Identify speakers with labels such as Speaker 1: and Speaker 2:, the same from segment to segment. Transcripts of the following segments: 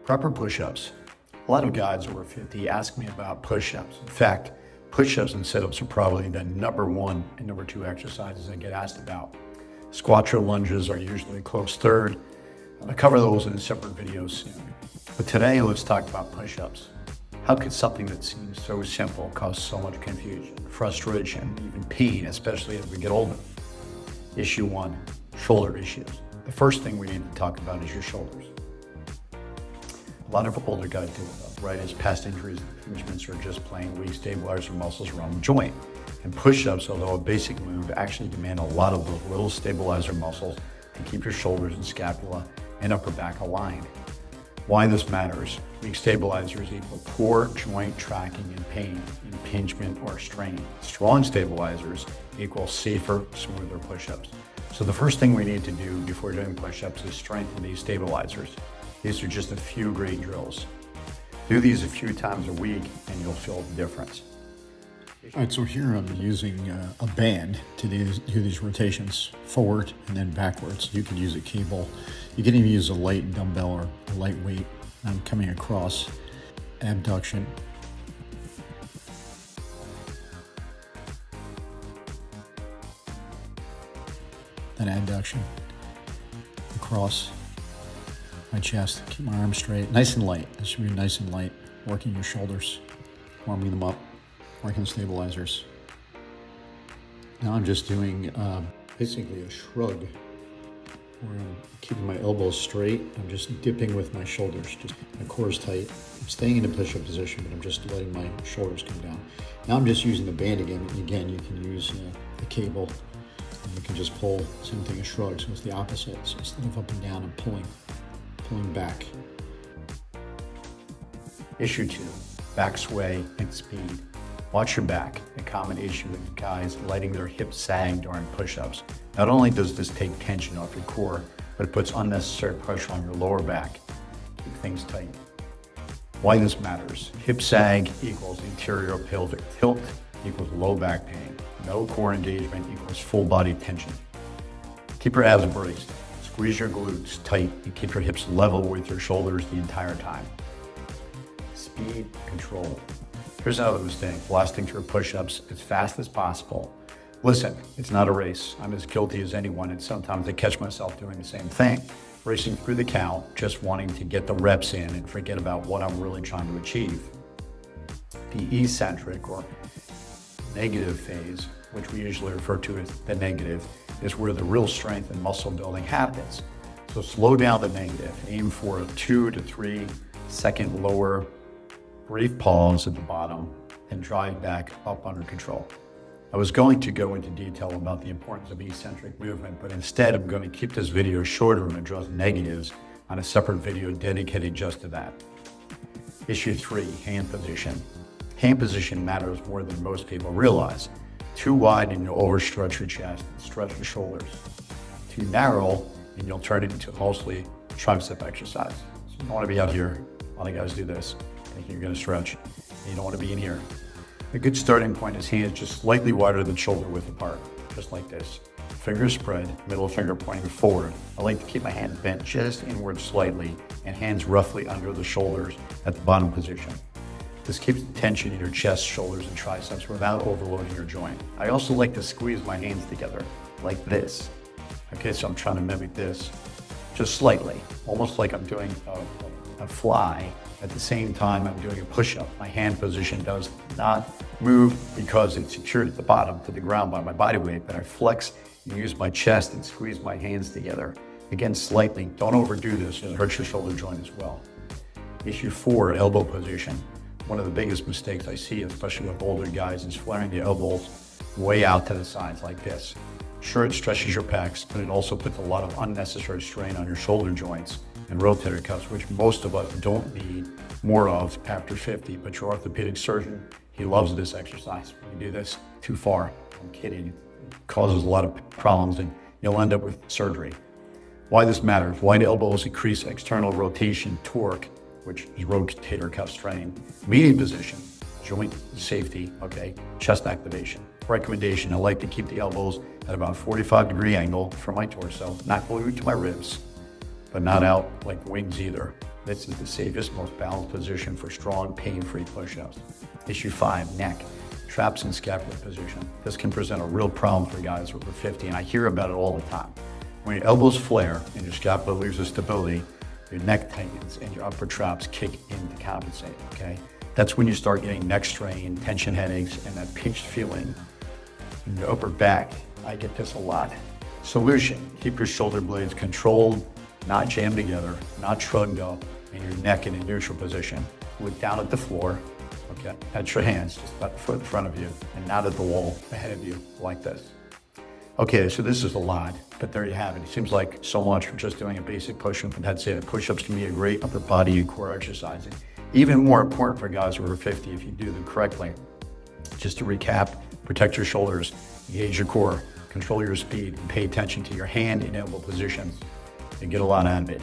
Speaker 1: Proper push-ups. A lot of guys over 50 ask me about push-ups. In fact, push-ups and sit-ups are probably the number one and number two exercises I get asked about. Squats or lunges are usually a close third. I'll cover those in a separate video soon. But today, let's talk about push-ups. How could something that seems so simple cause so much confusion, frustration, even pain, especially as we get older? Issue one, shoulder issues. The first thing we need to talk about is your shoulders. A lot of older guys deal with that, right? As past injuries and infringements or just plain weak stabilizer muscles around the joint. And push-ups, although a basic move, actually demand a lot of those little stabilizer muscles to keep your shoulders and scapula and upper back aligned. Why this matters: weak stabilizers equal poor joint tracking and pain, impingement or strain. Strong stabilizers equal safer, smoother push-ups. So the first thing we need to do before doing push-ups is strengthen these stabilizers. These are just a few great drills. Do these a few times a week and you'll feel the difference.
Speaker 2: All right, so here I'm using a band to do these rotations forward and then backwards. You can use a cable. You can even use a light dumbbell or a light weight. I'm coming across abduction. Then abduction across my chest. Keep my arms straight, nice and light. This should be nice and light. Working your shoulders, warming them up, working the stabilizers. Now I'm just doing basically a shrug where I'm keeping my elbows straight. I'm just dipping with my shoulders. Just my core is tight. I'm staying in a push-up position, but I'm just letting my shoulders come down. Now I'm just using the band again. Again, you can use the cable. And you can just pull, same thing as shrug, so it's the opposite. So instead of up and down, I'm pulling back.
Speaker 1: Issue two, back sway and speed. Watch your back. A common issue with guys letting their hips sag during push-ups. Not only does this take tension off your core, but it puts unnecessary pressure on your lower back. Keep things tight. Why this matters: hip sag equals anterior pelvic tilt equals low back pain. No core engagement equals full body tension. Keep your abs braced. Squeeze your glutes tight and keep your hips level with your shoulders the entire time. Speed control. Here's another mistake: blasting through push-ups as fast as possible. Listen, it's not a race. I'm as guilty as anyone, and sometimes I catch myself doing the same thing. Racing through the count, just wanting to get the reps in and forget about what I'm really trying to achieve. The eccentric or negative phase, which we usually refer to as the negative, is where the real strength and muscle building happens. So slow down the negative. Aim for a 2 to 3 second lower, brief pause at the bottom, and drive back up under control. I was going to go into detail about the importance of eccentric movement, but instead I'm going to keep this video shorter and address negatives on a separate video dedicated just to that. Issue 3, hand position. Hand position matters more than most people realize. Too wide and you'll overstretch your chest and stretch your shoulders. Too narrow and you'll turn it into mostly tricep exercise. So you don't want to be out here. A lot of guys do this, thinking you're going to stretch. And you don't want to be in here. A good starting point is hands just slightly wider than shoulder width apart, just like this. Fingers spread, middle finger pointing forward. I like to keep my hands bent just inward slightly and hands roughly under the shoulders at the bottom position. This keeps the tension in your chest, shoulders, and triceps without overloading your joint. I also like to squeeze my hands together, like this. Okay, so I'm trying to mimic this, just slightly, almost like I'm doing a fly. At the same time, I'm doing a push-up. My hand position does not move because it's secured at the bottom to the ground by my body weight, but I flex and use my chest and squeeze my hands together. Again, slightly. Don't overdo this, it hurts your shoulder joint as well. Issue 4, elbow position. One of the biggest mistakes I see, especially with older guys, is flaring the elbows way out to the sides like this. Sure, it stretches your pecs, but it also puts a lot of unnecessary strain on your shoulder joints and rotator cuffs, which most of us don't need more of after 50. But your orthopedic surgeon, he loves this exercise. When you do this too far, I'm kidding, it causes a lot of problems and you'll end up with surgery. Why this matters: wide elbows increase external rotation torque, which is rotator cuff strain. Median position, joint safety, okay, chest activation. Recommendation: I like to keep the elbows at about 45-degree angle from my torso, not glued to my ribs, but not out like the wings either. This is the safest, most balanced position for strong, pain-free push-ups. Issue 5, neck. Traps in scapular position. This can present a real problem for guys over 50, and I hear about it all the time. When your elbows flare and your scapula loses stability, your neck tightens and your upper traps kick in to compensate, okay? That's when you start getting neck strain, tension headaches, and that pinched feeling in your upper back. I get this a lot. Solution, keep your shoulder blades controlled, not jammed together, not shrugged up, and your neck in a neutral position. Look down at the floor, okay? At your hands, just about a foot in front of you, and not at the wall ahead of you, like this. Okay, so this is a lot, but there you have it. It seems like so much for just doing a basic push-up, but that's it. Push-ups can be a great upper body and core exercise. Even more important for guys over 50 if you do them correctly. Just to recap, protect your shoulders, engage your core, control your speed, and pay attention to your hand and elbow positions, and get a lot out of it.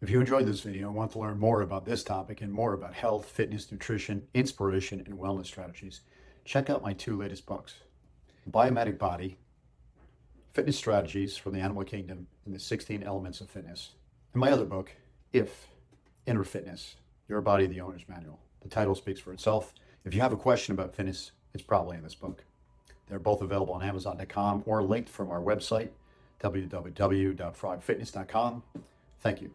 Speaker 1: If you enjoyed this video and want to learn more about this topic and more about health, fitness, nutrition, inspiration, and wellness strategies, check out my 2 latest books, Biomatic Body, Fitness Strategies from the Animal Kingdom, and the 16 Elements of Fitness, and my other book, If Inner Fitness, Your Body, the Owner's Manual. The title speaks for itself. If you have a question about fitness, it's probably in this book. They're both available on Amazon.com or linked from our website, www.phrogfitness.com. Thank you.